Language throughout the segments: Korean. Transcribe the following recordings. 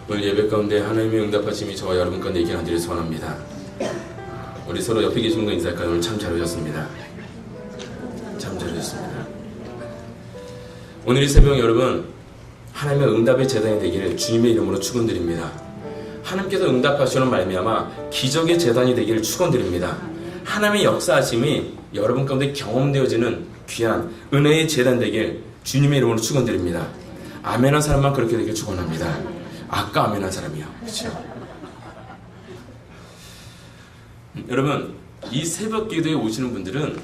오늘 예배 가운데 하나님의 응답하심이 저와 여러분 가운데 있게 하기를 소원합니다. 우리 서로 옆에 계신 분 인사할까요? 오늘 참 잘 오셨습니다. 참 잘 오셨습니다. 오늘 이 새벽 여러분, 하나님의 응답의 제단이 되기를 주님의 이름으로 축원드립니다. 하나님께서 응답하시는 말미암아 기적의 제단이 되기를 축원드립니다. 하나님의 역사하심이 여러분 가운데 경험되어지는 귀한 은혜의 제단 되길 주님의 이름으로 축원드립니다. 아멘한 사람만 그렇게 되길 축원합니다. 아까 아멘한 사람이요. 그렇죠? 여러분, 이 새벽 기도에 오시는 분들은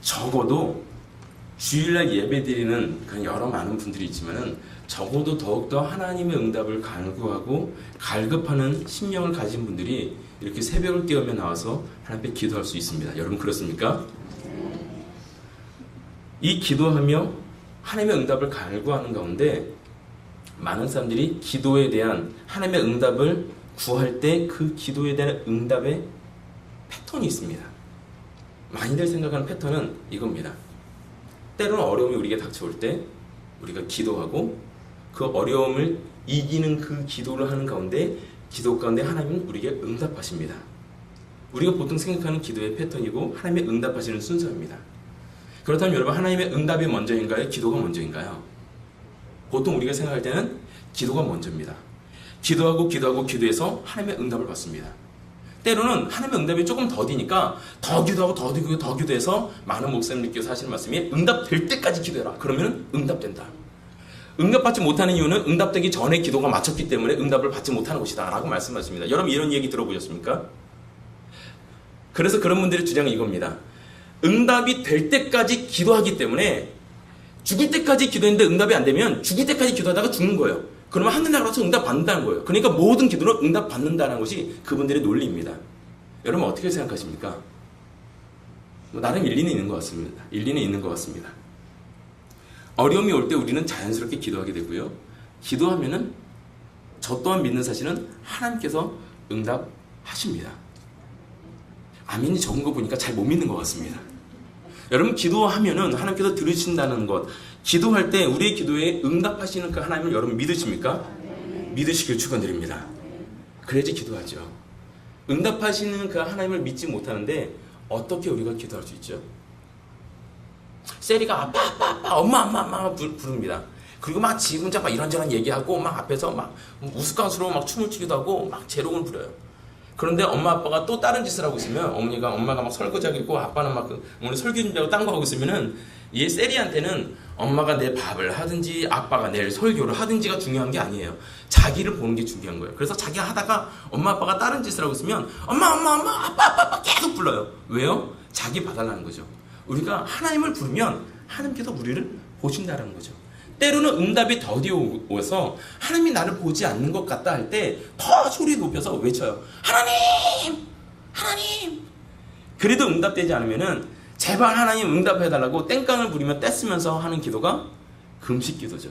적어도 주일날 예배 드리는 그런 여러 많은 분들이 있지만은 적어도 더욱더 하나님의 응답을 간구하고 갈급하는 심령을 가진 분들이 이렇게 새벽을 깨우며 나와서 하나님 앞에 기도할 수 있습니다. 여러분 그렇습니까? 이 기도하며 하나님의 응답을 갈구하는 가운데 많은 사람들이 기도에 대한 하나님의 응답을 구할 때 그 기도에 대한 응답의 패턴이 있습니다. 많이들 생각하는 패턴은 이겁니다. 때로는 어려움이 우리에게 닥쳐올 때 우리가 기도하고 그 어려움을 이기는 그 기도를 하는 가운데 기도 가운데 하나님은 우리에게 응답하십니다. 우리가 보통 생각하는 기도의 패턴이고 하나님의 응답하시는 순서입니다. 그렇다면 여러분, 하나님의 응답이 먼저인가요? 기도가 먼저인가요? 보통 우리가 생각할 때는 기도가 먼저입니다. 기도하고 기도해서 하나님의 응답을 받습니다. 때로는 하나님의 응답이 조금 더디니까 더 기도해서 많은 목사님들께서 하시는 말씀이 응답될 때까지 기도해라. 그러면 응답된다. 응답받지 못하는 이유는 응답되기 전에 기도가 마쳤기 때문에 응답을 받지 못하는 것이다 라고 말씀하십니다. 여러분 이런 얘기 들어보셨습니까? 그래서 그런 분들의 주장은 이겁니다. 응답이 될 때까지 기도하기 때문에 죽을 때까지 기도했는데 응답이 안 되면 죽을 때까지 기도하다가 죽는 거예요. 그러면 하늘나라에서 응답 받는다는 거예요. 그러니까 모든 기도는 응답 받는다는 것이 그분들의 논리입니다. 여러분 어떻게 생각하십니까? 나름 일리는 있는 것 같습니다. 일리는 있는 것 같습니다. 어려움이 올 때 우리는 자연스럽게 기도하게 되고요. 기도하면은 저 또한 믿는 사실은 하나님께서 응답하십니다. 아멘이 적은 거 보니까 잘 못 믿는 것 같습니다. 여러분 기도하면은 하나님께서 들으신다는 것, 기도할 때 우리의 기도에 응답하시는 그 하나님을 여러분 믿으십니까? 믿으시길 축원드립니다. 그래야지 기도하죠. 응답하시는 그 하나님을 믿지 못하는데 어떻게 우리가 기도할 수 있죠? 세리가 아빠 엄마 부릅니다. 그리고 막 지 혼자 막 이런저런 얘기하고 막 앞에서 막 우스꽝스러워 막 춤을 추기도 하고 막 재롱을 부려요. 그런데 엄마 아빠가 또 다른 짓을 하고 있으면 엄마가 막 설거지하고 있고 아빠는 막 오늘 설교 준비하고 딴 거 하고 있으면은 이 세리한테는 엄마가 내 밥을 하든지 아빠가 내일 설교를 하든지가 중요한 게 아니에요. 자기를 보는 게 중요한 거예요. 그래서 자기가 하다가 엄마 아빠가 다른 짓을 하고 있으면 엄마 아빠 계속 불러요. 왜요? 자기 봐달라는 거죠. 우리가 하나님을 부르면 하나님께서 우리를 보신다는 거죠. 때로는 응답이 더디어서 하나님이 나를 보지 않는 것 같다 할 때 더 소리 높여서 외쳐요. 하나님! 그래도 응답되지 않으면은 제발 하나님 응답해달라고 땡깡을 부리며 떼쓰면서 하는 기도가 금식 기도죠.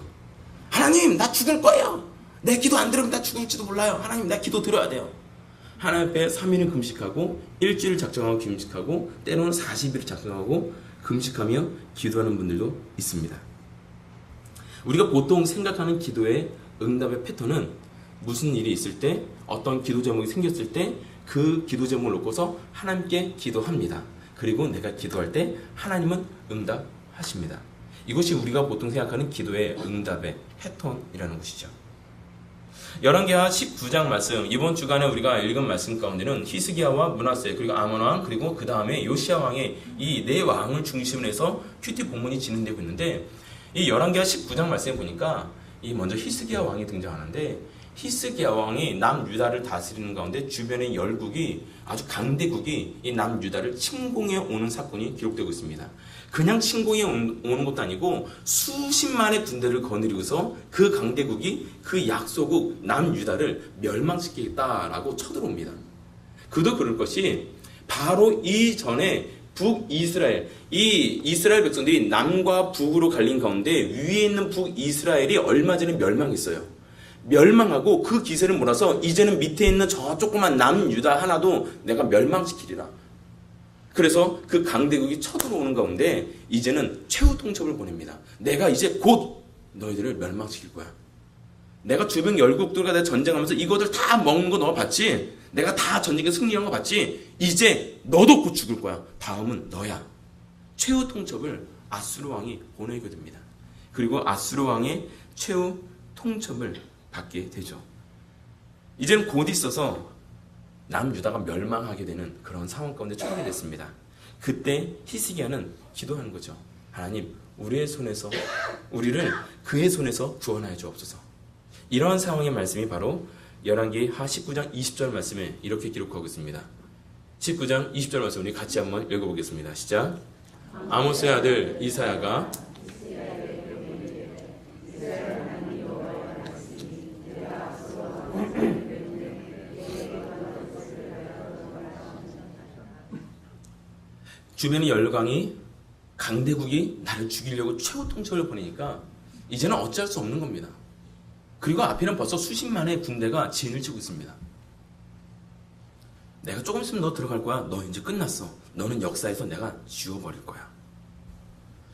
하나님 나 죽을 거예요. 내 기도 안 들으면 나 죽을지도 몰라요. 하나님 나 기도 들어야 돼요. 하나님 앞에 3일은 금식하고 일주일 작정하고 금식하고 때로는 40일을 작정하고 금식하며 기도하는 분들도 있습니다. 우리가 보통 생각하는 기도의 응답의 패턴은 무슨 일이 있을 때 어떤 기도 제목이 생겼을 때 그 기도 제목을 놓고서 하나님께 기도합니다. 그리고 내가 기도할 때 하나님은 응답하십니다. 이것이 우리가 보통 생각하는 기도의 응답의 패턴이라는 것이죠. 열왕기하 19장 말씀, 이번 주간에 우리가 읽은 말씀 가운데는 히스기야와 므낫세 그리고 아몬 왕 그리고 그 다음에 요시야 왕의 이 네 왕을 중심으로 해서 큐티 본문이 진행되고 있는데 이 열왕기하 19장 말씀에 보니까 이 먼저 히스기야 왕이 등장하는데 히스기야 왕이 남유다를 다스리는 가운데 주변의 열국이 아주 강대국이 이 남유다를 침공해 오는 사건이 기록되고 있습니다. 그냥 침공해 오는 것도 아니고 수십만의 군대를 거느리고서 그 강대국이 그 약소국 남유다를 멸망시키겠다라고 쳐들어옵니다. 그도 그럴 것이 바로 이전에 북이스라엘, 이 이스라엘 백성들이 남과 북으로 갈린 가운데 위에 있는 북이스라엘이 얼마 전에 멸망했어요. 멸망하고 그 기세를 몰아서 이제는 밑에 있는 저 조그만 남유다 하나도 내가 멸망시키리라. 그래서 그 강대국이 쳐들어오는 가운데 이제는 최후 통첩을 보냅니다. 내가 이제 곧 너희들을 멸망시킬 거야. 내가 주변 열국들과 내가 전쟁하면서 이것들 다 먹는 거 너가 봤지? 내가 다 전쟁에 승리한 거 봤지? 이제 너도 곧 죽을 거야. 다음은 너야. 최후 통첩을 아수르 왕이 보내게 됩니다. 그리고 아수르 왕의 최후 통첩을 받게 되죠. 이제는 곧 있어서 남유다가 멸망하게 되는 그런 상황 가운데 처하게 됐습니다. 그때 히스기야는 기도하는 거죠. 하나님, 우리의 손에서, 우리를 그의 손에서 구원하여 주옵소서. 이러한 상황의 말씀이 바로 열왕기하 19장 20절 말씀에 이렇게 기록하고 있습니다. 19장 20절 말씀 우리 같이 한번 읽어보겠습니다. 시작. 아모스의 아들 이사야가 주변의 열강이 강대국이 나를 죽이려고 최후 통첩을 보내니까 이제는 어찌할 수 없는 겁니다. 그리고 앞에는 벌써 수십만의 군대가 진을 치고 있습니다. 내가 조금 있으면 너 들어갈 거야. 너 이제 끝났어. 너는 역사에서 내가 지워버릴 거야.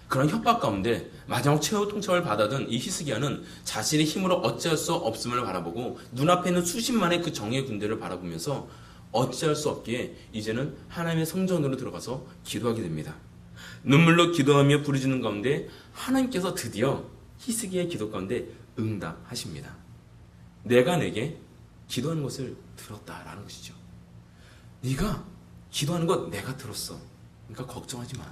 그런 협박 가운데 마지막 최후 통첩을 받아든 이 히스기야는 자신의 힘으로 어찌할 수 없음을 바라보고 눈앞에 있는 수십만의 그 정예 군대를 바라보면서 어찌할 수 없기에 이제는 하나님의 성전으로 들어가서 기도하게 됩니다. 눈물로 기도하며 부르짖는 가운데 하나님께서 드디어 히스기야의 기도 가운데 응답하십니다. 내가 내게 기도하는 것을 들었다라는 것이죠. 네가 기도하는 것 내가 들었어. 그러니까 걱정하지 마.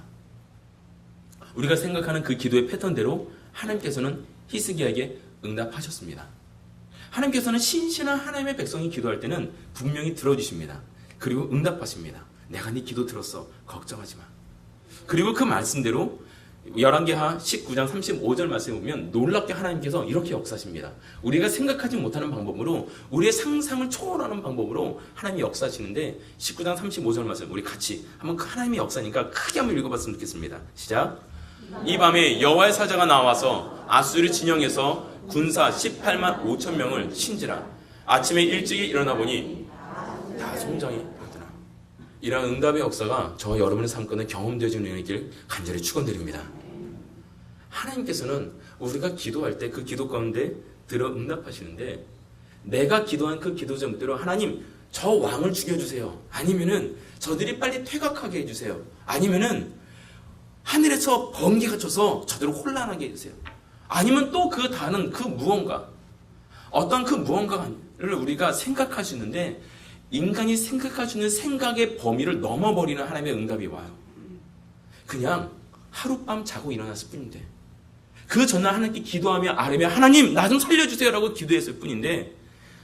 우리가 생각하는 그 기도의 패턴대로 하나님께서는 히스기야에게 응답하셨습니다. 하나님께서는 신실한 하나님의 백성이 기도할 때는 분명히 들어주십니다. 그리고 응답하십니다. 내가 네 기도 들었어. 걱정하지 마. 그리고 그 말씀대로 열왕기하 19장 35절 말씀에 보면 놀랍게 하나님께서 이렇게 역사하십니다. 우리가 생각하지 못하는 방법으로 우리의 상상을 초월하는 방법으로 하나님이 역사하시는데 19장 35절 말씀 우리 같이 한번 그 하나님의 역사니까 크게 한번 읽어봤으면 좋겠습니다. 시작. 이 밤에 여호와의 사자가 나와서 아수르 진영에서 군사 18만 5천 명을 친지라. 아침에 일찍이 일어나 보니 다 송장이 되었더라. 이러한 응답의 역사가 저와 여러분의 삶 가운데 경험되어지는 은혜길 간절히 축원드립니다. 하나님께서는 우리가 기도할 때 그 기도 가운데 들어 응답하시는데 내가 기도한 그 기도 제목대로 하나님 저 왕을 죽여주세요. 아니면은 저들이 빨리 퇴각하게 해주세요. 아니면은 하늘에서 번개가 쳐서 저들을 혼란하게 해주세요. 아니면 또 그 다른 그 무언가 어떤 그 무언가를 우리가 생각할 수 있는데 인간이 생각할 수 있는 생각의 범위를 넘어버리는 하나님의 응답이 와요. 그냥 하룻밤 자고 일어났을 뿐인데 그 전날 하나님께 기도하며 아뢰며 하나님 나 좀 살려주세요 라고 기도했을 뿐인데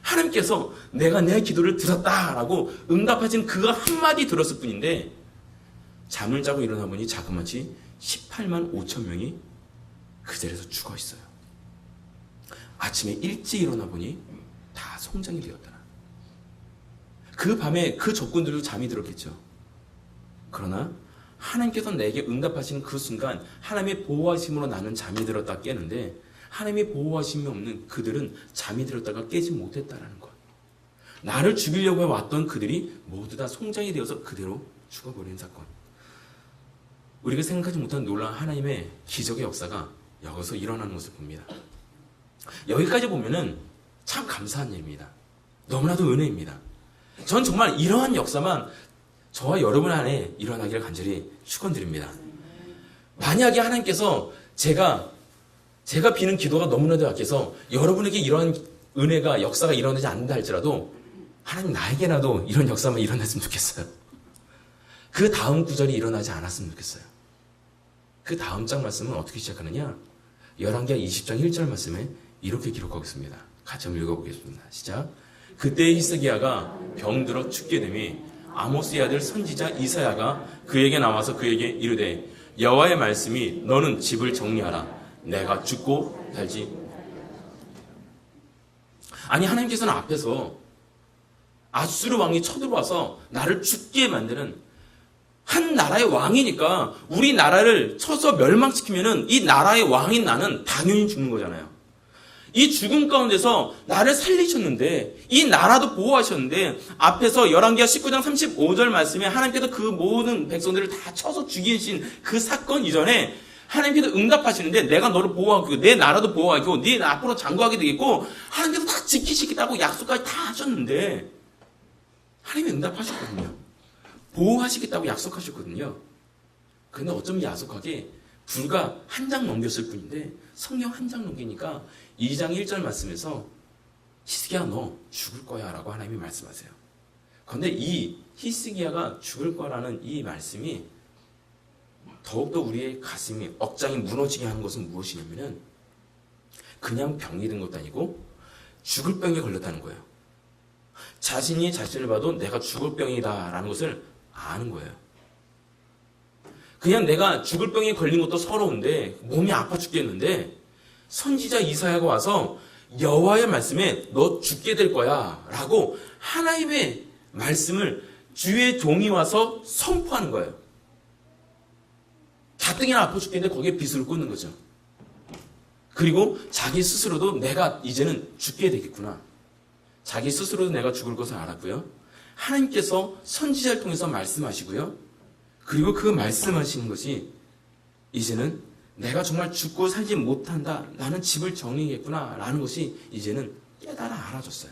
하나님께서 내가 내 기도를 들었다라고 응답하신 그가 한마디 들었을 뿐인데 잠을 자고 일어나 보니 자그마치 18만 5천 명이 그 자리에서 죽어 있어요. 아침에 일찍 일어나 보니 다 송장이 되었더라. 그 밤에 그 적군들도 잠이 들었겠죠. 그러나 하나님께서 내게 응답하시는 그 순간 하나님의 보호하심으로 나는 잠이 들었다 깨는데 하나님의 보호하심이 없는 그들은 잠이 들었다가 깨지 못했다라는 것. 나를 죽이려고 왔던 그들이 모두 다 송장이 되어서 그대로 죽어버린 사건. 우리가 생각하지 못한 놀라운 하나님의 기적의 역사가 여기서 일어나는 것을 봅니다. 여기까지 보면은 참 감사한 일입니다. 너무나도 은혜입니다. 전 정말 이러한 역사만 저와 여러분 안에 일어나기를 간절히 축원드립니다. 만약에 하나님께서 제가 비는 기도가 너무나도 약해서 여러분에게 이러한 은혜가 역사가 일어나지 않는다 할지라도 하나님 나에게라도 이런 역사만 일어났으면 좋겠어요. 그 다음 구절이 일어나지 않았으면 좋겠어요. 그 다음 장 말씀은 어떻게 시작하느냐? 열왕기하 20장 1절 말씀에 이렇게 기록하고 있습니다. 같이 한번 읽어보겠습니다. 시작. 그때 히스기야가 병들어 죽게 되니 아모스의 아들 선지자 이사야가 그에게 나와서 그에게 이르되 여호와의 말씀이 너는 집을 정리하라. 내가 죽고 살지. 아니 하나님께서는 앞에서 아수르 왕이 쳐들어와서 나를 죽게 만드는 한 나라의 왕이니까 우리 나라를 쳐서 멸망시키면은 이 나라의 왕인 나는 당연히 죽는 거잖아요. 이 죽음 가운데서 나를 살리셨는데 이 나라도 보호하셨는데 앞에서 열왕기하 19장 35절 말씀에 하나님께서 그 모든 백성들을 다 쳐서 죽이신 그 사건 이전에 하나님께서 응답하시는데 내가 너를 보호하고 내 나라도 보호하고 네 앞으로 장구하게 되겠고 하나님께서 다 지키시겠다고 약속까지 다 하셨는데 하나님이 응답하셨거든요. 보호하시겠다고 약속하셨거든요. 근데 어쩜 야속하게 불과 한 장 넘겼을 뿐인데 성경 한 장 넘기니까 2장 1절 말씀에서 히스기야 너 죽을 거야 라고 하나님이 말씀하세요. 그런데 이 히스기야가 죽을 거라는 이 말씀이 더욱더 우리의 가슴이 억장이 무너지게 하는 것은 무엇이냐면은 그냥 병이 든 것도 아니고 죽을 병에 걸렸다는 거예요. 자신이 자신을 봐도 내가 죽을 병이다 라는 것을 아는 거예요. 그냥 내가 죽을 병에 걸린 것도 서러운데 몸이 아파 죽겠는데 선지자 이사야가 와서 여호와의 말씀에 너 죽게 될 거야 라고 하나님의 말씀을 주의 종이 와서 선포하는 거예요. 가뜩이나 아파 죽겠는데 거기에 비수를 꽂는 거죠. 그리고 자기 스스로도 내가 이제는 죽게 되겠구나. 자기 스스로도 내가 죽을 것을 알았고요. 하나님께서 선지자를 통해서 말씀하시고요. 그리고 그 말씀하시는 것이 이제는 내가 정말 죽고 살지 못한다. 나는 집을 정리하겠구나. 라는 것이 이제는 깨달아 알아졌어요.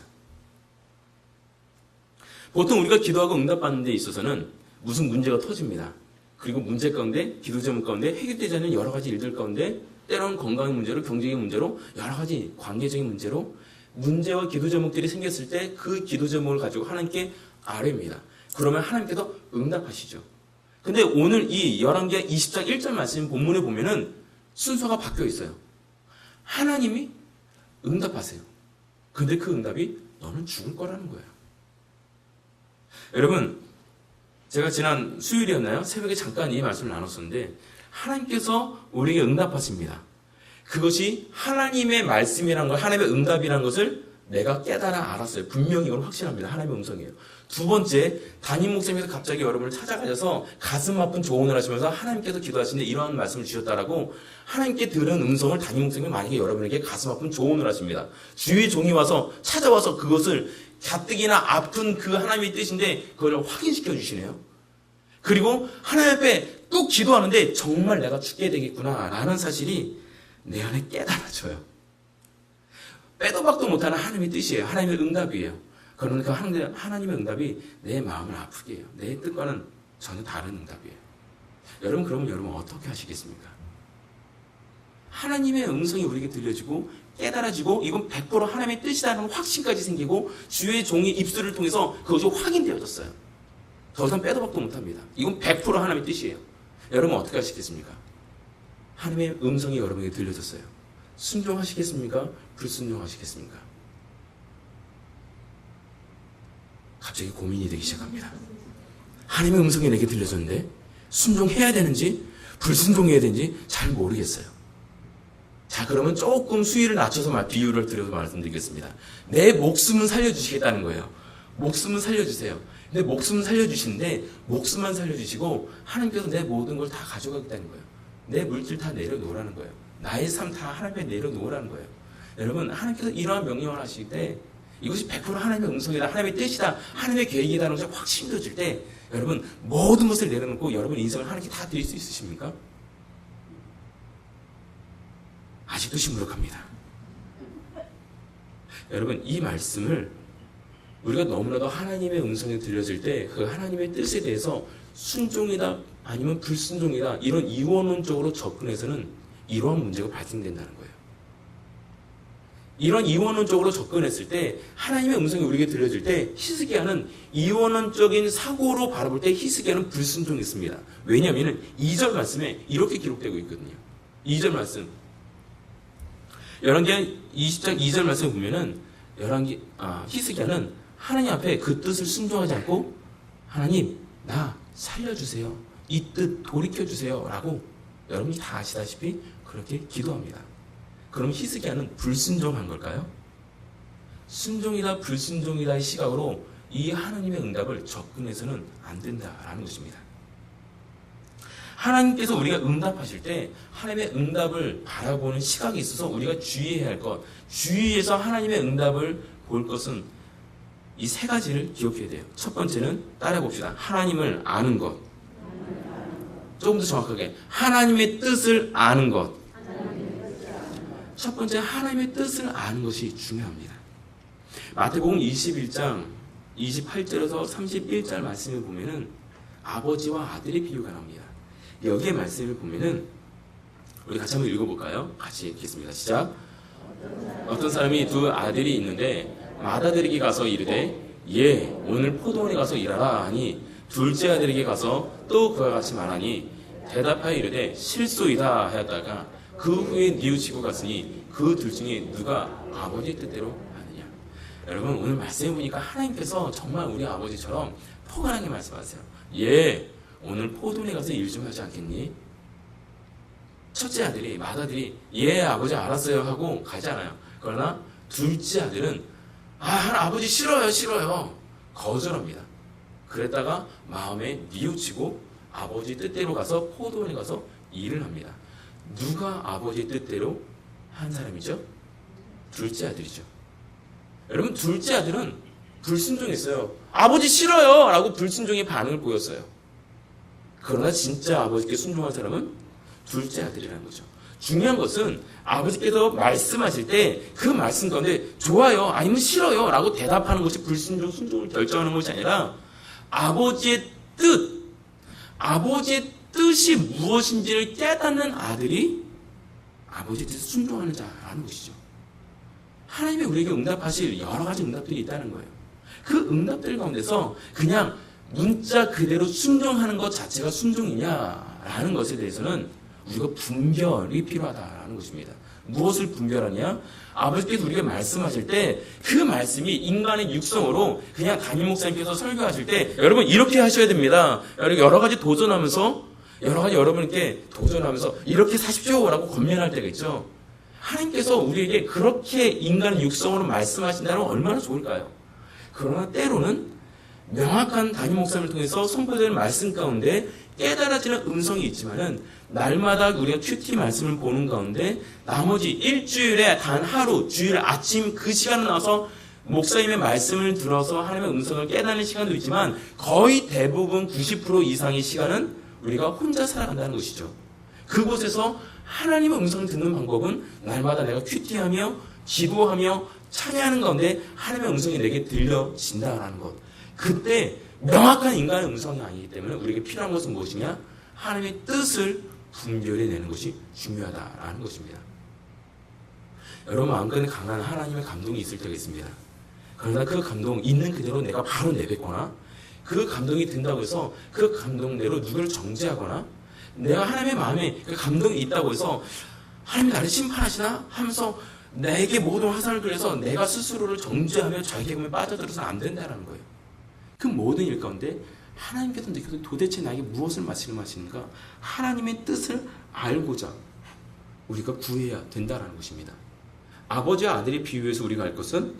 보통 우리가 기도하고 응답받는 데 있어서는 무슨 문제가 터집니다. 그리고 문제 가운데, 기도 제목 가운데 해결되지 않는 여러 가지 일들 가운데 때로는 건강의 문제로, 경제의 문제로, 여러 가지 관계적인 문제로 문제와 기도 제목들이 생겼을 때 그 기도 제목을 가지고 하나님께 아뢰입니다. 그러면 하나님께서 응답하시죠. 근데 오늘 이 열왕기하 20장 1절 말씀 본문에 보면은 순서가 바뀌어 있어요. 하나님이 응답하세요. 근데 그 응답이 너는 죽을 거라는 거예요. 여러분, 제가 지난 수요일이었나요? 새벽에 잠깐 이 말씀을 나눴었는데 하나님께서 우리에게 응답하십니다. 그것이 하나님의 말씀이라는 것, 하나님의 응답이라는 것을 내가 깨달아 알았어요. 분명히 이건 확신합니다. 하나님의 음성이에요. 두 번째, 담임 목사님께서 갑자기 여러분을 찾아가셔서 가슴 아픈 조언을 하시면서 하나님께서 기도하시는데 이러한 말씀을 주셨다라고 하나님께 들은 음성을 담임 목사님이 만약에 여러분에게 가슴 아픈 조언을 하십니다. 주의 종이 와서 찾아와서 그것을 가뜩이나 아픈 그 하나님의 뜻인데 그걸 확인시켜 주시네요. 그리고 하나님 앞에 또 기도하는데 정말 내가 죽게 되겠구나 라는 사실이 내 안에 깨달아져요. 빼도 박도 못하는 하나님의 뜻이에요. 하나님의 응답이에요. 그러면 그 하나님의 응답이 내 마음을 아프게 해요. 내 뜻과는 전혀 다른 응답이에요. 여러분, 그러면 여러분 어떻게 하시겠습니까? 하나님의 음성이 우리에게 들려지고 깨달아지고 이건 100% 하나님의 뜻이라는 확신까지 생기고 주의 종의 입술을 통해서 그것이 확인되어졌어요. 더 이상 빼도 박도 못합니다. 이건 100% 하나님의 뜻이에요. 여러분 어떻게 하시겠습니까? 하나님의 음성이 여러분에게 들려졌어요. 순종하시겠습니까? 불순종하시겠습니까? 갑자기 고민이 되기 시작합니다. 하나님의 음성이 내게 들려졌는데 순종해야 되는지 불순종해야 되는지 잘 모르겠어요. 자, 그러면 조금 수위를 낮춰서 비유를 드려서 말씀드리겠습니다. 내 목숨은 살려주시겠다는 거예요. 목숨은 살려주세요. 근데 목숨은 살려주시는데 목숨만 살려주시고 하나님께서 내 모든 걸 다 가져가겠다는 거예요. 내 물질 다 내려놓으라는 거예요. 나의 삶 다 하나님께 내려놓으라는 거예요. 여러분, 하나님께서 이러한 명령을 하실 때 이것이 100% 하나님의 음성이다, 하나님의 뜻이다, 하나님의 계획이다라는 것이 확 심겨질 때 여러분 모든 것을 내려놓고 여러분 인생을 하나님께 다 드릴 수 있으십니까? 아직도 시무룩합니다. 여러분, 이 말씀을 우리가 너무나도 하나님의 음성이 들려질 때 그 하나님의 뜻에 대해서 순종이다 아니면 불순종이다 이런 이원론적으로 접근해서는 이러한 문제가 발생된다는 거예요. 이런 이원론적으로 접근했을 때 하나님의 음성이 우리에게 들려질 때 히스기야는 이원론적인 사고로 바라볼 때 히스기야는 불순종했습니다. 왜냐하면 2절 말씀에 이렇게 기록되고 있거든요. 2절 말씀 열왕기하 20장 2절 말씀을 보면은 히스기야는 하나님 앞에 그 뜻을 순종하지 않고 하나님 나 살려주세요. 이 뜻 돌이켜주세요 라고 여러분이 다 아시다시피 그렇게 기도합니다. 그럼 히스기야는 불순종한 걸까요? 순종이다 불순종이다의 시각으로 이 하나님의 응답을 접근해서는 안 된다라는 것입니다. 하나님께서 우리가 응답하실 때 하나님의 응답을 바라보는 시각이 있어서 우리가 주의해야 할 것, 주의해서 하나님의 응답을 볼 것은 이 세 가지를 기억해야 돼요. 첫 번째는 따라해 봅시다. 하나님을 아는 것. 조금 더 정확하게 하나님의 뜻을 아는 것. 첫 번째, 하나님의 뜻을 아는 것이 중요합니다. 마태복음 21장 28절에서 31절 말씀을 보면은 아버지와 아들의 비유가 나옵니다. 여기에 말씀을 보면은 우리 같이 한번 읽어볼까요? 같이 읽겠습니다. 시작. 어떤 사람이 두 아들이 있는데 맏아들에게 가서 이르되 예 오늘 포도원에 가서 일하라 하니 둘째 아들에게 가서 또 그와 같이 말하니 대답하여 이르되 실소이다 하였다가 그 후에 뉘우치고 갔으니 그 둘 중에 누가 아버지의 뜻대로 하느냐. 여러분 오늘 말씀해 보니까 하나님께서 정말 우리 아버지처럼 포근하게 말씀하세요. 예 오늘 포도원에 가서 일 좀 하지 않겠니? 첫째 아들이 맏아들이 예 아버지 알았어요 하고 가지 않아요. 그러나 둘째 아들은 아버지 싫어요 거절합니다. 그랬다가 마음에 뉘우치고 아버지 뜻대로 가서 포도원에 가서 일을 합니다. 누가 아버지 뜻대로 한 사람이죠? 둘째 아들이죠. 여러분 둘째 아들은 불순종했어요. 아버지 싫어요 라고 불순종의 반응을 보였어요. 그러나 진짜 아버지께 순종한 사람은 둘째 아들이라는 거죠. 중요한 것은 아버지께서 말씀하실 때 그 말씀 가운데 좋아요 아니면 싫어요 라고 대답하는 것이 불순종 순종을 결정하는 것이 아니라 아버지의 뜻이 무엇인지를 깨닫는 아들이 아버지의 뜻에 순종하는 자라는 것이죠. 하나님이 우리에게 응답하실 여러 가지 응답들이 있다는 거예요. 그 응답들 가운데서 그냥 문자 그대로 순종하는 것 자체가 순종이냐라는 것에 대해서는 우리가 분별이 필요하다라는 것입니다. 무엇을 분별하냐? 아버지께서 우리가 말씀하실 때 그 말씀이 인간의 육성으로 그냥 담임 목사님께서 설교하실 때 여러분 이렇게 하셔야 됩니다. 여러 가지 도전하면서 여러분께 도전하면서 이렇게 사십시오라고 권면할 때가 있죠. 하나님께서 우리에게 그렇게 인간의 육성으로 말씀하신다면 얼마나 좋을까요? 그러나 때로는 명확한 담임 목사님을 통해서 선포되는 말씀 가운데 깨달아지는 음성이 있지만은 날마다 우리가 큐티 말씀을 보는 가운데 나머지 일주일에 단 하루 주일 아침 그 시간을 나와서 목사님의 말씀을 들어서 하나님의 음성을 깨닫는 시간도 있지만 거의 대부분 90% 이상의 시간은 우리가 혼자 살아간다는 것이죠. 그곳에서 하나님의 음성을 듣는 방법은 날마다 내가 큐티하며 기도하며 찬양하는 가운데 하나님의 음성이 내게 들려진다라는 것. 그때 명확한 인간의 음성이 아니기 때문에 우리에게 필요한 것은 무엇이냐? 하나님의 뜻을 분별해내는 것이 중요하다라는 것입니다. 여러분 마음가운데 강한 하나님의 감동이 있을 때가 있습니다. 그러나 그 감동 있는 그대로 내가 바로 내뱉거나 그 감동이 든다고 해서 그 감동대로 누구를 정죄하거나 내가 하나님의 마음에 그 감동이 있다고 해서 하나님이 나를 심판하시나 하면서 내게 모든 화살을 그려서 내가 스스로를 정죄하며 자기에게 빠져들어서는 안 된다는 거예요. 그 모든 일 가운데 하나님께서 느껴도 도대체 나에게 무엇을 말씀하시는가? 하나님의 뜻을 알고자 우리가 구해야 된다는 것입니다. 아버지와 아들의 비유에서 우리가 알 것은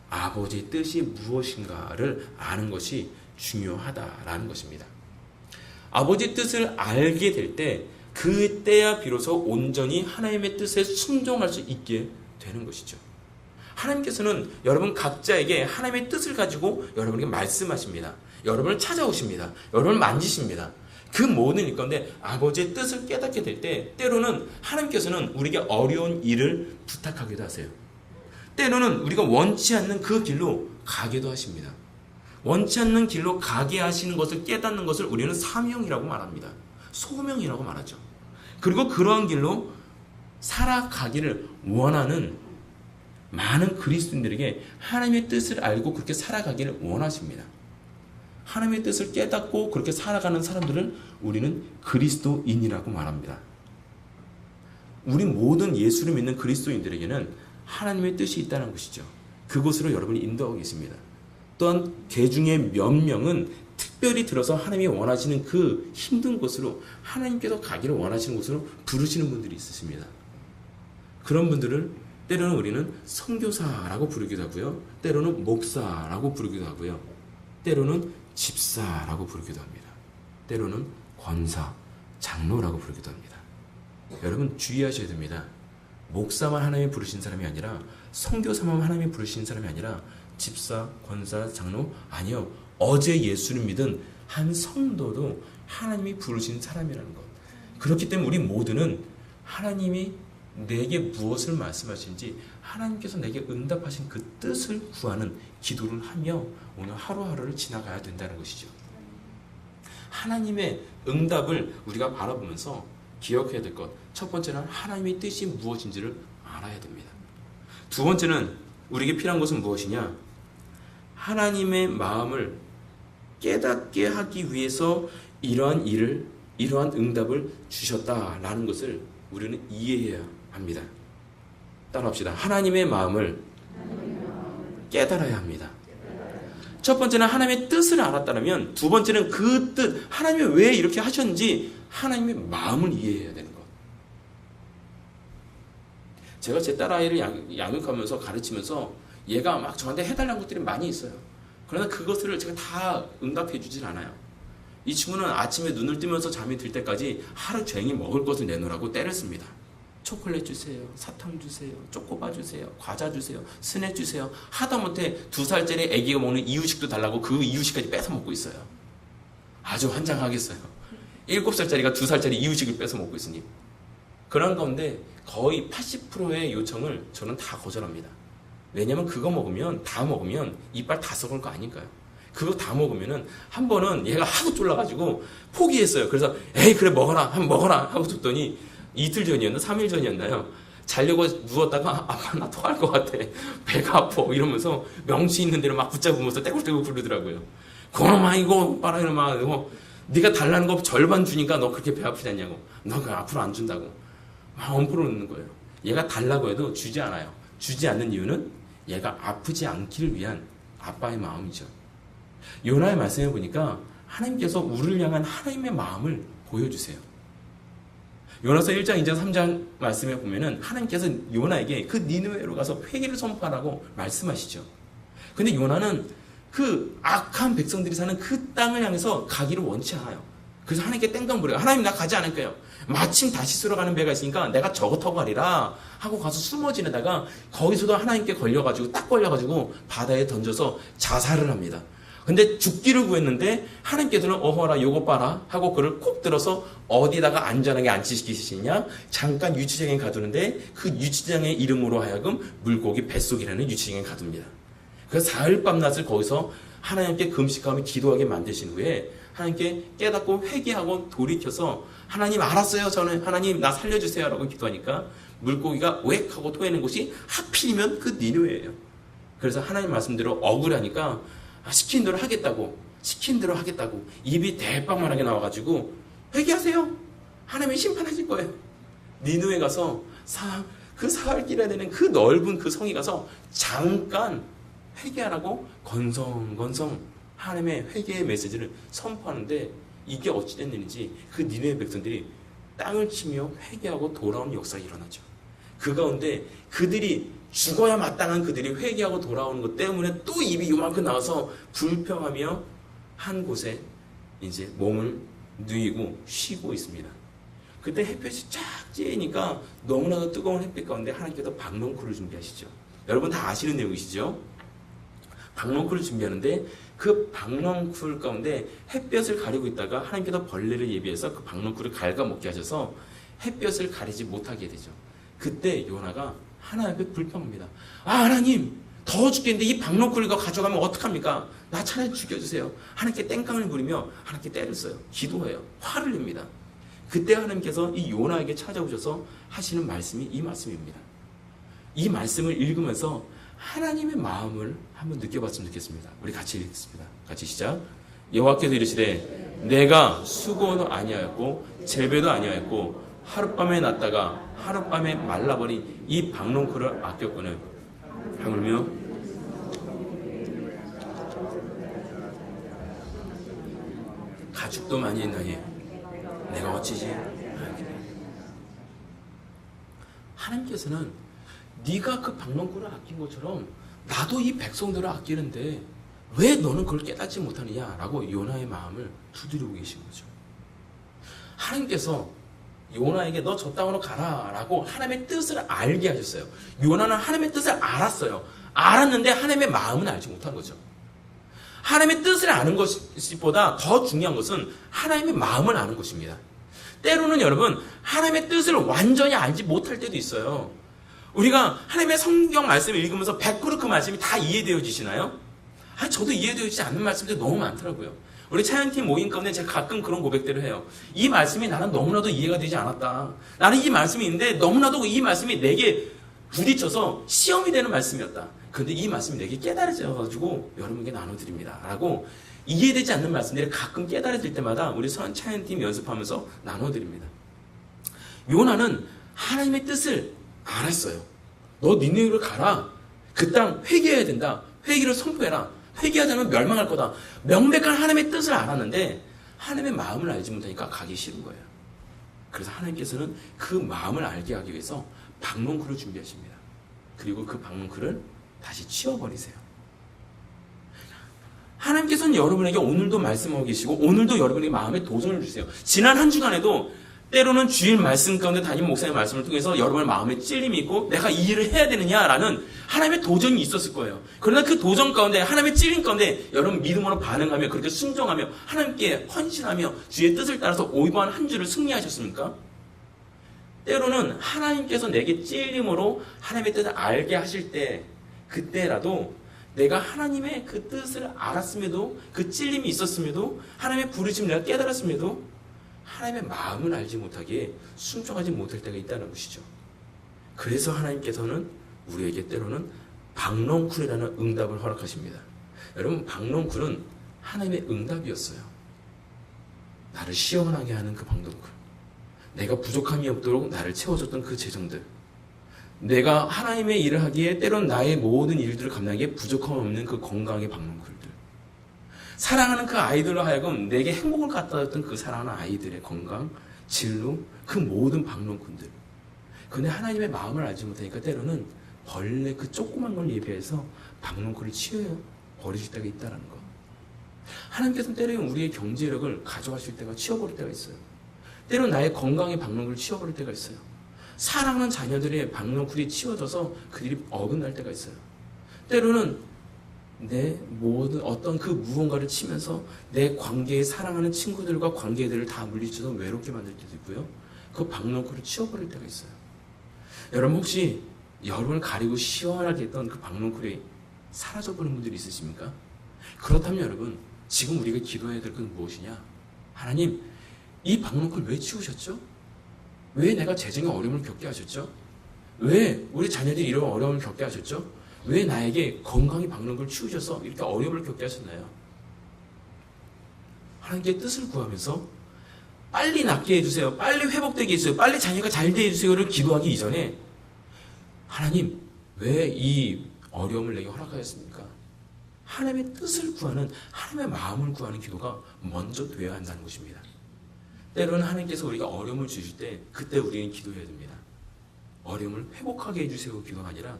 아버지의 뜻이 무엇인가를 아는 것이 중요하다라는 것입니다. 아버지의 뜻을 알게 될 때 그때야 비로소 온전히 하나님의 뜻에 순종할 수 있게 되는 것이죠. 하나님께서는 여러분 각자에게 하나님의 뜻을 가지고 여러분에게 말씀하십니다. 여러분을 찾아오십니다. 여러분을 만지십니다. 그 모든 일 가운데 아버지의 뜻을 깨닫게 될 때 때로는 하나님께서는 우리에게 어려운 일을 부탁하기도 하세요. 때로는 우리가 원치 않는 그 길로 가기도 하십니다. 원치 않는 길로 가게 하시는 것을 깨닫는 것을 우리는 사명이라고 말합니다. 소명이라고 말하죠. 그리고 그러한 길로 살아가기를 원하는 많은 그리스도인들에게 하나님의 뜻을 알고 그렇게 살아가기를 원하십니다. 하나님의 뜻을 깨닫고 그렇게 살아가는 사람들을 우리는 그리스도인이라고 말합니다. 우리 모든 예수를 믿는 그리스도인들에게는 하나님의 뜻이 있다는 것이죠. 그곳으로 여러분이 인도하고 계십니다. 또한 개 중에 몇 명은 특별히 들어서 하나님이 원하시는 그 힘든 곳으로 하나님께서 가기를 원하시는 곳으로 부르시는 분들이 있으십니다. 그런 분들을 때로는 우리는 선교사라고 부르기도 하고요. 때로는 목사라고 부르기도 하고요. 때로는 집사라고 부르기도 합니다. 때로는 권사, 장로라고 부르기도 합니다. 여러분 주의하셔야 됩니다. 목사만 하나님이 부르신 사람이 아니라 선교사만 하나님이 부르신 사람이 아니라 집사, 권사, 장로 아니요. 어제 예수를 믿은 한 성도도 하나님이 부르신 사람이라는 것. 그렇기 때문에 우리 모두는 하나님이 내게 무엇을 말씀하시는지 하나님께서 내게 응답하신 그 뜻을 구하는 기도를 하며 오늘 하루하루를 지나가야 된다는 것이죠. 하나님의 응답을 우리가 바라보면서 기억해야 될 것, 첫 번째는 하나님의 뜻이 무엇인지를 알아야 됩니다. 두 번째는 우리에게 필요한 것은 무엇이냐? 하나님의 마음을 깨닫게 하기 위해서 이러한 응답을 주셨다라는 것을 우리는 이해해야 합니다. 따라합시다. 하나님의 마음을 깨달아야 합니다. 첫 번째는 하나님의 뜻을 알았다면, 두 번째는 그 뜻, 하나님이 왜 이렇게 하셨는지 하나님의 마음을 이해해야 되는 것. 제가 제 딸아이를 양육하면서 가르치면서 얘가 막 저한테 해달라는 것들이 많이 있어요. 그러나 그것을 제가 다 응답해 주진 않아요. 이 친구는 아침에 눈을 뜨면서 잠이 들 때까지 하루 종일 먹을 것을 내놓으라고 때를 씁니다. 초콜릿 주세요, 사탕 주세요, 초코바 주세요, 과자 주세요, 스낵 주세요. 하다못해 2살짜리 아기가 먹는 이유식도 달라고 그 이유식까지 뺏어 먹고 있어요. 아주 환장하겠어요. 7살짜리가 2살짜리 이유식을 뺏어 먹고 있으니. 그런 가운데 거의 80%의 요청을 저는 다 거절합니다. 왜냐면 그거 먹으면, 다 먹으면 이빨 다 썩을 거 아닐까요? 그거 다 먹으면은 한 번은 얘가 하도 쫄라가지고 포기했어요. 그래서 에이 그래 먹어라, 한번 먹어라 하고 줬더니 이틀 전이었나 3일 전이었나요? 자려고 누웠다가 아빠 나 토할 것 같아, 배가 아파 이러면서 명치 있는 대로 막 붙잡으면서 떼굴떼굴 구르더라고요. 그놈아 이거 봐라 이놈아, 이거 네가 달라는 거 절반 주니까 너 그렇게 배 아프지 않냐고. 너 그냥 앞으로 안 준다고 막 엄포로 넣는 거예요. 얘가 달라고 해도 주지 않아요. 주지 않는 이유는 얘가 아프지 않기를 위한 아빠의 마음이죠. 요나의 말씀해 보니까 하나님께서 우리를 향한 하나님의 마음을 보여주세요. 요나서 1장, 2장, 3장 말씀에 보면은 하나님께서 요나에게 그 니느웨로 가서 회개를 선포하라고 말씀하시죠. 근데 요나는 그 악한 백성들이 사는 그 땅을 향해서 가기를 원치 않아요. 그래서 하나님께 땡깡 부려요. 하나님 나 가지 않을 거예요. 마침 다시스로 가는 배가 있으니까 내가 저거 타고 가리라 하고 가서 숨어 지내다가 거기서도 하나님께 걸려가지고 딱 걸려가지고 바다에 던져서 자살을 합니다. 근데 죽기를 구했는데 하나님께서는 어허라 요거 봐라 하고 그를 콕 들어서 어디다가 안전하게 안치시키시냐, 잠깐 유치장에 가두는데 그 유치장의 이름으로 하여금 물고기 뱃속이라는 유치장에 가둡니다. 그래서 사흘 밤낮을 거기서 하나님께 금식하며 기도하게 만드신 후에 하나님께 깨닫고 회개하고 돌이켜서 하나님 알았어요, 저는 하나님 나 살려주세요 라고 기도하니까 물고기가 웩 하고 토해낸 곳이 하필이면 그 니느웨예요. 그래서 하나님 말씀대로 억울하니까 시킨 대로 하겠다고 입이 대빵만하게 나와가지고 회개하세요, 하나님이 심판하실 거예요. 니느웨 가서 그 사흘길에 되는 그 넓은 그 성에 가서 잠깐 회개하라고 건성건성 하나님의 회개의 메시지를 선포하는데 이게 어찌 된 일인지 그 니느웨 백성들이 땅을 치며 회개하고 돌아오는 역사가 일어나죠. 그 가운데 그들이 죽어야 마땅한 그들이 회개하고 돌아오는 것 때문에 또 입이 요만큼 나와서 불평하며 한 곳에 이제 몸을 누이고 쉬고 있습니다. 그때 햇볕이 쫙 쬐니까 너무나도 뜨거운 햇빛 가운데 하나님께서 박농쿨을 준비하시죠. 여러분 다 아시는 내용이시죠? 박농쿨을 준비하는데 그 박농쿨 가운데 햇볕을 가리고 있다가 하나님께서 벌레를 예비해서 그 박농쿨을 갉아먹게 하셔서 햇볕을 가리지 못하게 되죠. 그때 요나가 하나님께 불평합니다. 하나님 더워 죽겠는데 이 박농쿨 이거 가져가면 어떡합니까? 나 차라리 죽여주세요. 하나님께 땡깡을 부리며 하나님께 때를 써요. 기도해요. 화를 냅니다. 그때 하나님께서 이 요나에게 찾아오셔서 하시는 말씀이 이 말씀입니다. 이 말씀을 읽으면서 하나님의 마음을 한번 느껴봤으면 좋겠습니다. 우리 같이 읽겠습니다. 같이 시작. 여호와께서 이르시되 내가 수고도 아니하였고 재배도 아니하였고 하룻밤에 났다가 하룻밤에 말라버린 이 박농쿨을 아꼈거늘 하물며 가축도 많이 있나니 내가 어찌지? 하나님께서는 네가 그 박농쿨을 아낀 것처럼 나도 이 백성들을 아끼는데 왜 너는 그걸 깨닫지 못하느냐라고 요나의 마음을 두드리고 계신 거죠. 하나님께서 요나에게 너 저 땅으로 가라 라고 하나님의 뜻을 알게 하셨어요. 요나는 하나님의 뜻을 알았어요. 알았는데 하나님의 마음은 알지 못한 거죠. 하나님의 뜻을 아는 것보다 더 중요한 것은 하나님의 마음을 아는 것입니다. 때로는 여러분 하나님의 뜻을 완전히 알지 못할 때도 있어요. 우리가 하나님의 성경 말씀을 읽으면서 100% 그 말씀이 다 이해되어지시나요? 저도 이해되어지지 않는 말씀들이 너무 많더라고요. 우리 차연팀 모임 가운데 제가 가끔 그런 고백들을 해요. 이 말씀이 나는 너무나도 이해가 되지 않았다. 나는 이 말씀이 있는데 너무나도 이 말씀이 내게 부딪혀서 시험이 되는 말씀이었다. 그런데 이 말씀이 내게 깨달아져가지고 여러분에게 나눠드립니다. 라고 이해되지 않는 말씀들이 가끔 깨달아질 때마다 우리 차연팀 연습하면서 나눠드립니다. 요나는 하나님의 뜻을 알았어요. 너 니느웨로 가라. 그 땅 회개해야 된다. 회개를 선포해라. 회개하지 않으면 멸망할 거다. 명백한 하나님의 뜻을 알았는데 하나님의 마음을 알지 못하니까 가기 싫은 거예요. 그래서 하나님께서는 그 마음을 알게 하기 위해서 박농쿨을 준비하십니다. 그리고 그 박농쿨을 다시 치워버리세요. 하나님께서는 여러분에게 오늘도 말씀하고 계시고 오늘도 여러분에게 마음에 도전을 주세요. 지난 한 주간에도 때로는 주일 말씀 가운데 담임 목사의 말씀을 통해서 여러분의 마음에 찔림이 있고 내가 이 일을 해야 되느냐라는 하나님의 도전이 있었을 거예요. 그러나 그 도전 가운데 하나님의 찔림 가운데 여러분 믿음으로 반응하며 그렇게 순종하며 하나님께 헌신하며 주의 뜻을 따라서 이번 한 주를 승리하셨습니까? 때로는 하나님께서 내게 찔림으로 하나님의 뜻을 알게 하실 때 그때라도 내가 하나님의 그 뜻을 알았음에도 그 찔림이 있었음에도 하나님의 부르심을 내가 깨달았음에도 하나님의 마음을 알지 못하기에 순종하지 못할 때가 있다는 것이죠. 그래서 하나님께서는 우리에게 때로는 박농쿨이라는 응답을 허락하십니다. 여러분 박농쿨은 하나님의 응답이었어요. 나를 시원하게 하는 그 박농쿨, 내가 부족함이 없도록 나를 채워줬던 그 재정들, 내가 하나님의 일을 하기에 때론 나의 모든 일들을 감당하기에 부족함 없는 그 건강의 박농쿨들, 사랑하는 그 아이들로 하여금 내게 행복을 갖다 줬던 그 사랑하는 아이들의 건강, 진로, 그 모든 박농쿨들. 근데 하나님의 마음을 알지 못하니까 때로는 벌레 그 조그만 걸 예비해서 박농쿨을 치워버리실 때가 있다는 거. 하나님께서는 때로는 우리의 경제력을 가져가실 때가 치워버릴 때가 있어요. 때로는 나의 건강의 박농쿨을 치워버릴 때가 있어요. 사랑하는 자녀들의 박농쿨이 치워져서 그들이 어긋날 때가 있어요. 때로는 내 모든 어떤 그 무언가를 치면서 내 관계에 사랑하는 친구들과 관계들을 다 물리쳐서 외롭게 만들 때도 있고요. 그 박농쿨을 치워버릴 때가 있어요. 여러분 혹시 여러분을 가리고 시원하게 했던 그 박농쿨이 사라져버린 분들이 있으십니까? 그렇다면 여러분 지금 우리가 기도해야 될 것은 무엇이냐? 하나님 이 박농쿨 왜 치우셨죠? 왜 내가 재정의 어려움을 겪게 하셨죠? 왜 우리 자녀들이 이런 어려움을 겪게 하셨죠? 왜 나에게 건강이 박농쿨을 치우셔서 이렇게 어려움을 겪게 하셨나요? 하나님께 뜻을 구하면서 빨리 낫게 해주세요. 빨리 회복되게 해주세요. 빨리 자녀가 잘 되게 해주세요를 기도하기 이전에 하나님 왜 이 어려움을 내게 허락하셨습니까? 하나님의 뜻을 구하는 하나님의 마음을 구하는 기도가 먼저 되어야 한다는 것입니다. 때로는 하나님께서 우리가 어려움을 주실 때 그때 우리는 기도해야 됩니다. 어려움을 회복하게 해주세요 기도가 아니라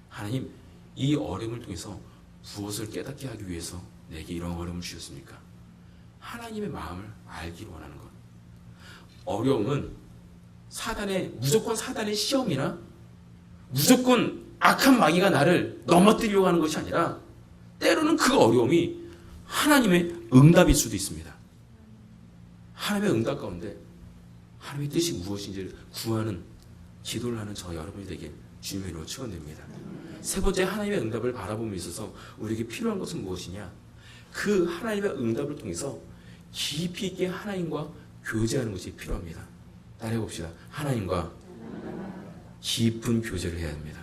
하나님 이 어려움을 통해서 무엇을 깨닫게 하기 위해서 내게 이런 어려움을 주셨습니까? 하나님의 마음을 알기를 원하는 것. 어려움은 무조건 사단의 시험이나 무조건 악한 마귀가 나를 넘어뜨리려고 하는 것이 아니라 때로는 그 어려움이 하나님의 응답일 수도 있습니다. 하나님의 응답 가운데 하나님의 뜻이 무엇인지를 구하는 기도를 하는 저 여러분이 되게 주님의 이름으로 축원드립니다. 세 번째 하나님의 응답을 바라봄에 있어서 우리에게 필요한 것은 무엇이냐? 그 하나님의 응답을 통해서 깊이 있게 하나님과 교제하는 것이 필요합니다. 따라해 봅시다. 하나님과 깊은 교제를 해야 합니다.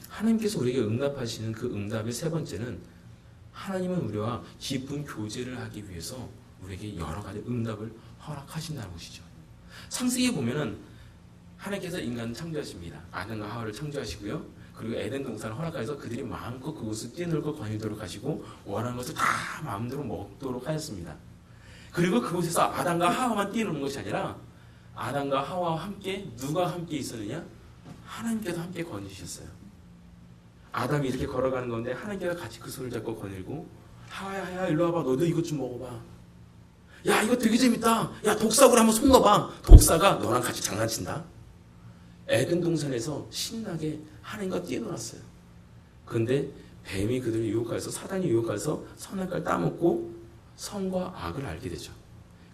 하나님께서 우리에게 응답하시는 그 응답의 세 번째는 하나님은 우리와 깊은 교제를 하기 위해서 우리에게 여러 가지 응답을 허락하신다는 것이죠. 창세기에 보면은 하나님께서 인간을 창조하십니다. 아담과 하와를 창조하시고요. 그리고 에덴 동산을 허락하셔서 그들이 마음껏 그곳을 뛰놀고 거닐도록 하시고 원하는 것을 다 마음대로 먹도록 하셨습니다. 그리고 그곳에서 아담과 하와만 뛰노는 것이 아니라 아담과 하와와 함께 누가 함께 있었느냐? 하나님께서 함께 거니셨어요. 아담이 이렇게 걸어가는 건데 하나님께서 같이 그 손을 잡고 거닐고 하와야 일로 와봐. 너도 이것 좀 먹어봐. 야 이거 되게 재밌다. 야 독사구를 한번 손 넣어봐. 독사가 너랑 같이 장난친다. 에덴 동산에서 신나게 하나님과 뛰어놀았어요. 그런데 뱀이 그들을 유혹하여서 사단이 유혹하여서 선악과를 따먹고 선과 악을 알게 되죠.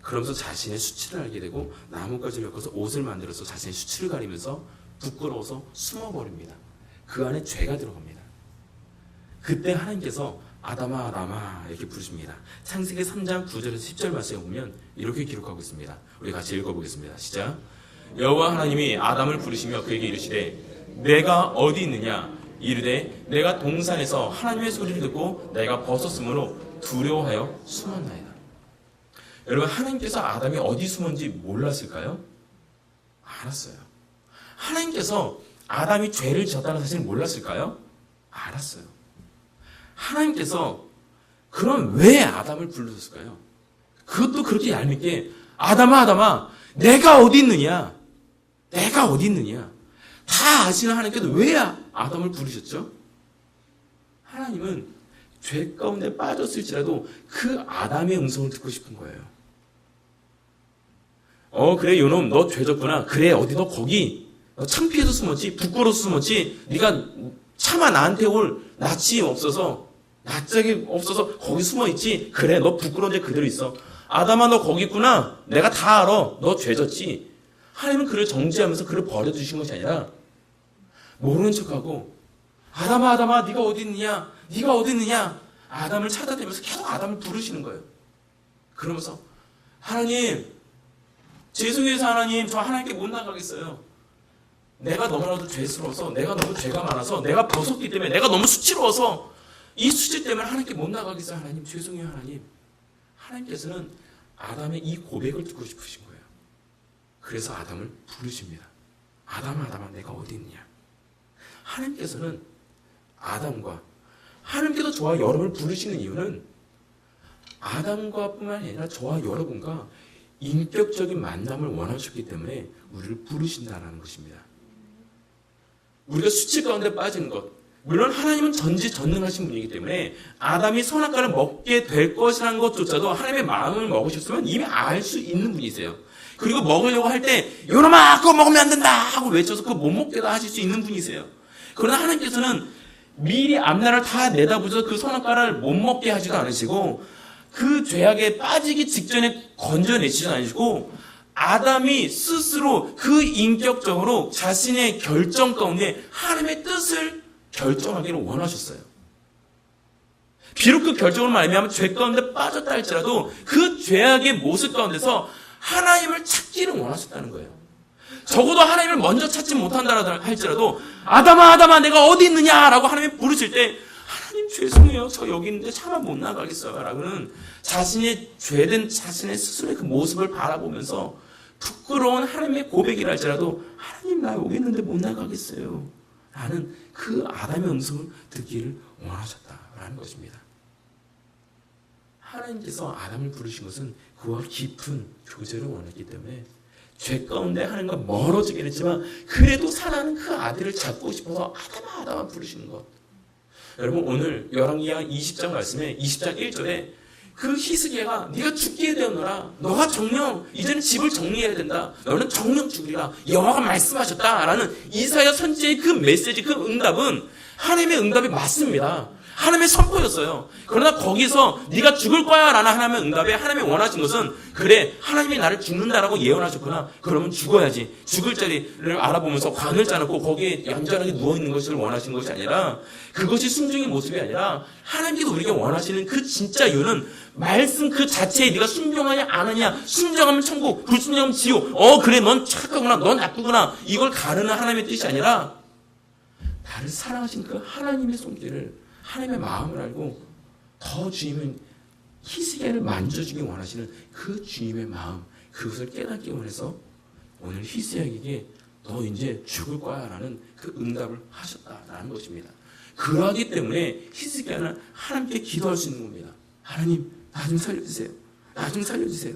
그러면서 자신의 수치를 알게 되고 나뭇가지를 엮어서 옷을 만들어서 자신의 수치를 가리면서 부끄러워서 숨어버립니다. 그 안에 죄가 들어갑니다. 그때 하나님께서 아담아 아담아 이렇게 부르십니다. 창세기 3장 9절에서 10절 말씀에 보면 이렇게 기록하고 있습니다. 우리 같이 읽어보겠습니다. 시작. 여호와 하나님이 아담을 부르시며 그에게 이르시되 내가 어디 있느냐 이르되 내가 동산에서 하나님의 소리를 듣고 내가 벗었으므로 두려워하여 숨었나이다. 여러분, 하나님께서 아담이 어디 숨은지 몰랐을까요? 알았어요. 하나님께서 아담이 죄를 지었다는 사실을 몰랐을까요? 알았어요. 하나님께서 그럼 왜 아담을 불러줬을까요? 그것도 그렇게 얄밉게 아담아 아담아 내가 어디 있느냐? 내가 어디 있느냐? 다 아시는 하나님께서 왜 아담을 부르셨죠? 하나님은 죄 가운데 빠졌을지라도 그 아담의 음성을 듣고 싶은 거예요. 그래 요놈 너 죄졌구나. 그래 어디 너 거기 너 창피해서 숨었지, 부끄러워서 숨었지, 네가 차마 나한테 올 낯이 없어서 낯짝이 없어서 거기 숨어있지. 그래 너 부끄러운 데 그대로 있어. 아담아 너 거기 있구나. 내가 다 알아. 너 죄졌지. 하나님은 그를 정죄하면서 그를 버려두신 것이 아니라 모르는 척하고 아담아 아담아 네가 어디 있느냐, 네가 어디 있느냐 아담을 찾아다니면서 계속 아담을 부르시는 거예요. 그러면서 하나님 죄송해서 하나님 저 하나님께 못 나가겠어요. 내가 너무나도 죄스러워서, 내가 너무 죄가 많아서, 내가 벗었기 때문에, 내가 너무 수치로워서 이 수치 때문에 하나님께 못 나가겠어요. 하나님 죄송해요 하나님. 하나님께서는 아담의 이 고백을 듣고 싶으신 거예요. 그래서 아담을 부르십니다. 아담아 아담아 내가 어디 있느냐. 하나님께서는 아담과 하나님께서 저와 여러분을 부르시는 이유는 아담과 뿐만 아니라 저와 여러분과 인격적인 만남을 원하셨기 때문에 우리를 부르신다는 것입니다. 우리가 수치 가운데 빠지는 것, 물론 하나님은 전지전능하신 분이기 때문에 아담이 선악과를 먹게 될 것이라는 것조차도 하나님의 마음을 먹으셨으면 이미 알 수 있는 분이세요. 그리고 먹으려고 할 때 요놈아 그거 먹으면 안 된다 하고 외쳐서 그거 못 먹게 하실 수 있는 분이세요. 그러나 하나님께서는 미리 앞날을 다 내다보셔서 그 선악과를 못 먹게 하지도 않으시고 그 죄악에 빠지기 직전에 건져내시지 않으시고 아담이 스스로 그 인격적으로 자신의 결정 가운데 하나님의 뜻을 결정하기를 원하셨어요. 비록 그 결정을 말미암아 죄 가운데 빠졌다 할지라도 그 죄악의 모습 가운데서 하나님을 찾기를 원하셨다는 거예요. 적어도 하나님을 먼저 찾지 못한다 할지라도 아담아 아담아 내가 어디 있느냐라고 하나님이 부르실 때 하나님 죄송해요. 저 여기 있는데 차마 못 나가겠어요. 라고는 자신의 죄된 자신의 스스로의 그 모습을 바라보면서 부끄러운 하나님의 고백이라 할지라도 하나님 나 여기 있는데 못 나가겠어요. 라는 그 아담의 음성을 듣기를 원하셨다라는 것입니다. 하나님께서 아담을 부르신 것은 그와 깊은 교제를 원했기 때문에 죄 가운데 하나님과 멀어지긴 했지만 그래도 사랑하는 그 아들을 잡고 싶어서 아담아 아담아 부르시는 것. 여러분 오늘 열왕기하 20장 말씀에 20장 1절에 그 히스기야가 네가 죽게 되었노라. 너가 정령 이제는 집을 정리해야 된다. 너는 정령 죽으리라. 여호와가 말씀하셨다라는 이사야 선지자의 그 메시지, 그 응답은 하나님의 응답이 맞습니다. 하나님의 선포였어요. 그러나 거기서 네가 죽을 거야 라는 하나님의 응답에 하나님이 원하신 것은 그래 하나님이 나를 죽는다라고 예언하셨구나. 그러면 죽어야지. 죽을 자리를 알아보면서 관을 짜놓고 거기에 얌전하게 누워있는 것을 원하시는 것이 아니라 그것이 순종의 모습이 아니라 하나님께서 우리에게 원하시는 그 진짜 이유는 말씀 그 자체에 네가 순종하냐 안 하냐, 순종하면 천국, 불순종하면 지옥, 그래 넌 착하구나 넌 나쁘구나 이걸 가르는 하나님의 뜻이 아니라 나를 사랑하신 그 하나님의 손길을 하나님의 마음을 알고 더 주님은 히스기야를 만져주기 원하시는 그 주님의 마음, 그것을 깨닫기 원해서 오늘 히스기야에게 너 이제 죽을 거야 라는 그 응답을 하셨다라는 것입니다. 그러하기 때문에 히스기야는 하나님께 기도할 수 있는 겁니다. 하나님 나 좀 살려주세요. 나 좀 살려주세요.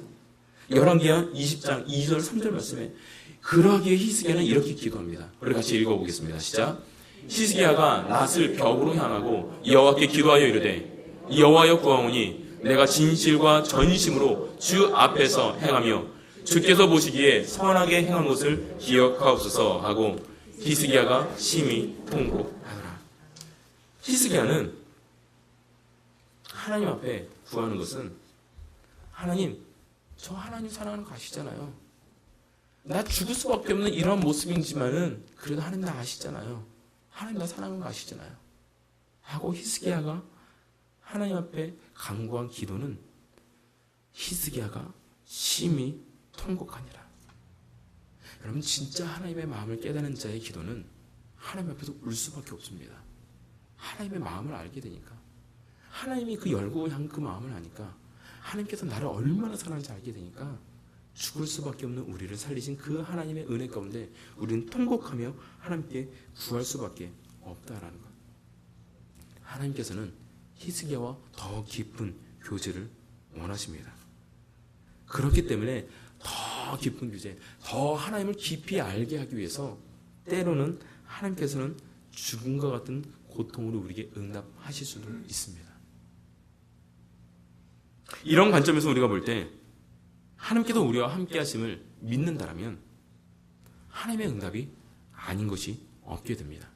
열왕기하 20장 2절 3절 말씀에 그러하기에 히스기야는 이렇게 기도합니다. 우리 같이 읽어보겠습니다. 시작. 히스기야가 낫을 벽으로 향하고 여호와께 기도하여 이르되 여호와여 구하오니 내가 진실과 전심으로 주 앞에서 행하며 주께서 보시기에 선하게 행한 것을 기억하옵소서 하고 히스기야가 심히 통곡하더라. 히스기야는 하나님 앞에 구하는 것은 하나님 저 하나님 사랑하는 거 아시잖아요. 나 죽을 수밖에 없는 이런 모습이지만은 그래도 하나님 나 아시잖아요. 하나님 나 사랑하는 거 아시잖아요. 하고 히스기야가 하나님 앞에 간구한 기도는 히스기야가 심히 통곡하니라. 여러분 진짜 하나님의 마음을 깨닫는 자의 기도는 하나님 앞에서 울 수밖에 없습니다. 하나님의 마음을 알게 되니까, 하나님이 그 열고 향 그 마음을 아니까, 하나님께서 나를 얼마나 사랑하는지 알게 되니까 죽을 수밖에 없는 우리를 살리신 그 하나님의 은혜 가운데 우리는 통곡하며 하나님께 구할 수밖에 없다라는 것. 하나님께서는 히스기야와 더 깊은 교제를 원하십니다. 그렇기 때문에 더 깊은 교제, 더 하나님을 깊이 알게 하기 위해서 때로는 하나님께서는 죽음과 같은 고통으로 우리에게 응답하실 수도 있습니다. 이런 관점에서 우리가 볼 때 하나님께서 우리와 함께 하심을 믿는다라면 하나님의 응답이 아닌 것이 없게 됩니다.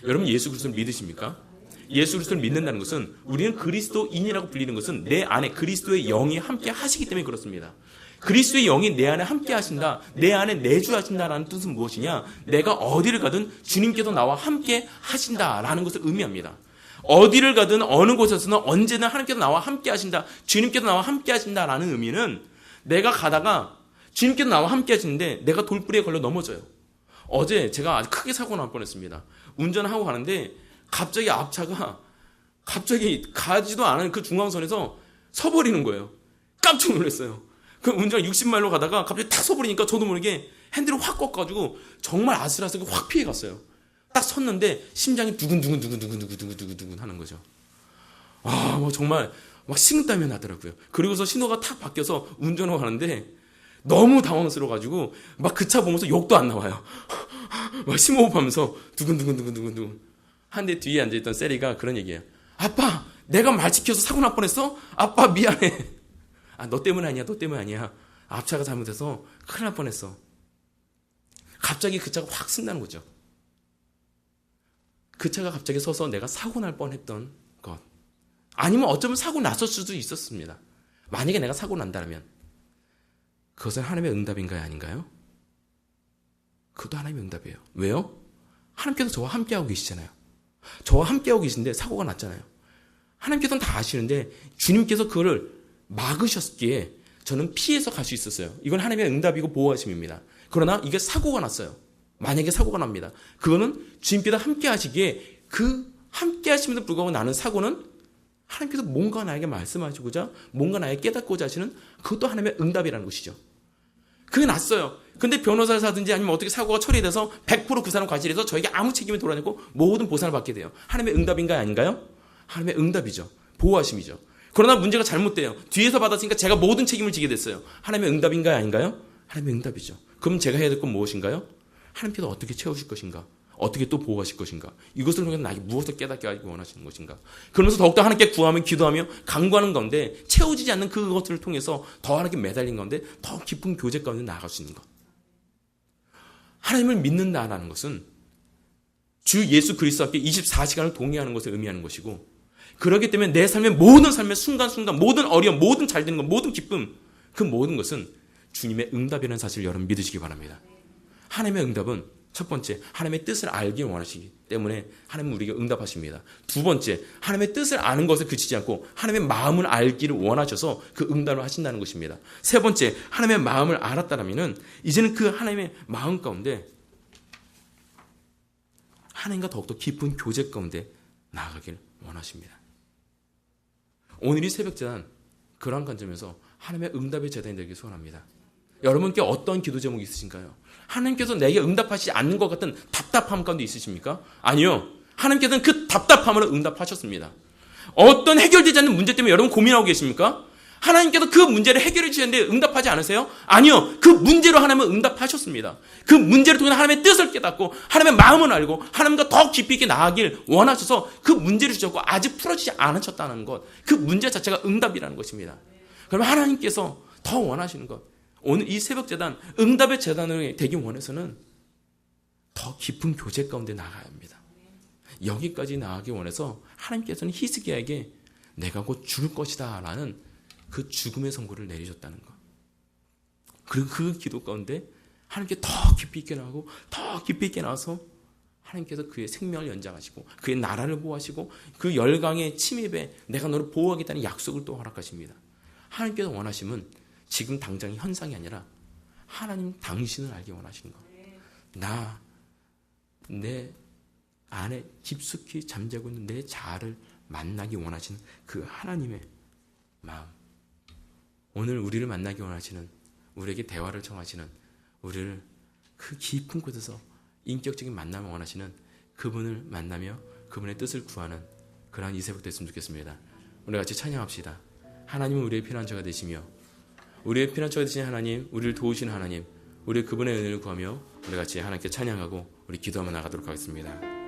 여러분 예수 그리스도를 믿으십니까? 예수 그리스도를 믿는다는 것은, 우리는 그리스도인이라고 불리는 것은 내 안에 그리스도의 영이 함께 하시기 때문에 그렇습니다. 그리스도의 영이 내 안에 함께 하신다, 내 안에 내주하신다라는 뜻은 무엇이냐? 내가 어디를 가든 주님께서 나와 함께 하신다라는 것을 의미합니다. 어디를 가든 어느 곳에서는 언제나 하나님께서 나와 함께 하신다, 주님께서 나와 함께 하신다라는 의미는, 내가 가다가 주님께서 나와 함께 하시는데 내가 돌부리에 걸려 넘어져요. 어제 제가 아주 크게 사고 날 뻔했습니다. 운전하고 가는데 갑자기 앞차가 갑자기 가지도 않은 그 중앙선에서 서버리는 거예요. 깜짝 놀랐어요. 그 운전 60마일로 가다가 갑자기 탁 서버리니까 저도 모르게 핸들을 확 꺾어가지고 정말 아슬아슬하게 확 피해갔어요. 딱 섰는데 심장이 두근두근 하는 거죠. 뭐 정말 막 식은땀이 나더라고요. 그리고서 신호가 탁 바뀌어서 운전하고 가는데 너무 당황스러워가지고 막 그 차 보면서 욕도 안 나와요. 막 심호흡하면서 두근두근 한데 뒤에 앉아있던 세리가 그런 얘기예요. 아빠, 내가 말 지켜서 사고 날 뻔했어? 아빠 미안해. 너 때문 아니야, 너 때문 아니야. 앞차가 잘못해서 큰일 날 뻔했어. 갑자기 그 차가 확 쓴다는 거죠. 그 차가 갑자기 서서 내가 사고 날 뻔했던 것, 아니면 어쩌면 사고 났을 수도 있었습니다. 만약에 내가 사고 난다면 그것은 하나님의 응답인가요, 아닌가요? 그것도 하나님의 응답이에요. 왜요? 하나님께서 저와 함께하고 계시잖아요. 저와 함께하고 계신데 사고가 났잖아요. 하나님께서는 다 아시는데 주님께서 그거를 막으셨기에 저는 피해서 갈 수 있었어요. 이건 하나님의 응답이고 보호하심입니다. 그러나 이게 사고가 났어요. 만약에 사고가 납니다. 그거는 주님께서 함께 하시기에 그 함께 하심에도 불구하고 나는 사고는 하나님께서 뭔가 나에게 말씀하시고자, 뭔가 나에게 깨닫고자 하시는, 그것도 하나님의 응답이라는 것이죠. 그게 났어요. 근데 변호사를 사든지 아니면 어떻게 사고가 처리돼서 100% 그 사람 과실해서 저에게 아무 책임이 돌아내고 모든 보상을 받게 돼요. 하나님의 응답인가요, 아닌가요? 하나님의 응답이죠. 보호하심이죠. 그러나 문제가 잘못돼요. 뒤에서 받았으니까 제가 모든 책임을 지게 됐어요. 하나님의 응답인가요, 아닌가요? 하나님의 응답이죠. 그럼 제가 해야 될 건 무엇인가요? 하나님께서 어떻게 채우실 것인가? 어떻게 또 보호하실 것인가? 이것을 통해서 나에게 무엇을 깨닫게 하기 원하시는 것인가? 그러면서 더욱더 하나님께 구하며 기도하며 간구하는 가운데 채워지지 않는 그것들을 통해서 더 하나님께 매달린 가운데 더 깊은 교제 가운데 나아갈 수 있는 것. 하나님을 믿는다라는 것은 주 예수 그리스도 앞에 24시간을 동의하는 것을 의미하는 것이고, 그렇기 때문에 내 삶의 모든 삶의 순간순간, 모든 어려움, 모든 잘 되는 것, 모든 기쁨, 그 모든 것은 주님의 응답이라는 사실을 여러분 믿으시기 바랍니다. 하나님의 응답은 첫 번째, 하나님의 뜻을 알기 원하시기 때문에 하나님은 우리에게 응답하십니다. 두 번째, 하나님의 뜻을 아는 것에 그치지 않고 하나님의 마음을 알기를 원하셔서 그 응답을 하신다는 것입니다. 세 번째, 하나님의 마음을 알았다라면 이제는 그 하나님의 마음 가운데 하나님과 더욱더 깊은 교제 가운데 나아가길 원하십니다. 오늘 이 새벽제단, 그러한 관점에서 하나님의 응답의 제단이 되길 소원합니다. 여러분께 어떤 기도 제목이 있으신가요? 하나님께서 내게 응답하시지 않는 것 같은 답답함 가운데 있으십니까? 아니요. 하나님께서는 그 답답함을 응답하셨습니다. 어떤 해결되지 않는 문제 때문에 여러분 고민하고 계십니까? 하나님께서 그 문제를 해결해 주셨는데 응답하지 않으세요? 아니요. 그 문제로 하나님은 응답하셨습니다. 그 문제를 통해 하나님의 뜻을 깨닫고 하나님의 마음을 알고 하나님과 더 깊이 있게 나아가길 원하셔서 그 문제를 주셨고 아직 풀어지지 않으셨다는 것, 그 문제 자체가 응답이라는 것입니다. 그럼 하나님께서 더 원하시는 것, 오늘 이 새벽제단, 응답의 제단으로 되기 원해서는 더 깊은 교제 가운데 나아가야 합니다. 여기까지 나아가기 원해서 하나님께서는 히스기야에게 내가 곧 죽을 것이다 라는 그 죽음의 선고를 내리셨다는 것. 그리고 그 기도 가운데 하나님께 더 깊이 있게 나가고 더 깊이 있게 나와서 하나님께서 그의 생명을 연장하시고 그의 나라를 보호하시고 그 열강의 침입에 내가 너를 보호하겠다는 약속을 또 허락하십니다. 하나님께서 원하시면 지금 당장 현상이 아니라 하나님 당신을 알기 원하시는 거예요. 내 안에 깊숙이 잠자고 있는 내 자아를 만나기 원하시는 그 하나님의 마음. 오늘 우리를 만나기 원하시는, 우리에게 대화를 청하시는, 우리를 그 깊은 곳에서 인격적인 만남을 원하시는 그분을 만나며 그분의 뜻을 구하는 그러한 이 새벽 됐으면 좋겠습니다. 우리 같이 찬양합시다. 하나님은 우리의 피난처가 되시며, 우리의 피난처가 되신 하나님, 우리를 도우시는 하나님, 우리 그분의 은혜를 구하며 우리 같이 하나님께 찬양하고 우리 기도하며 나가도록 하겠습니다.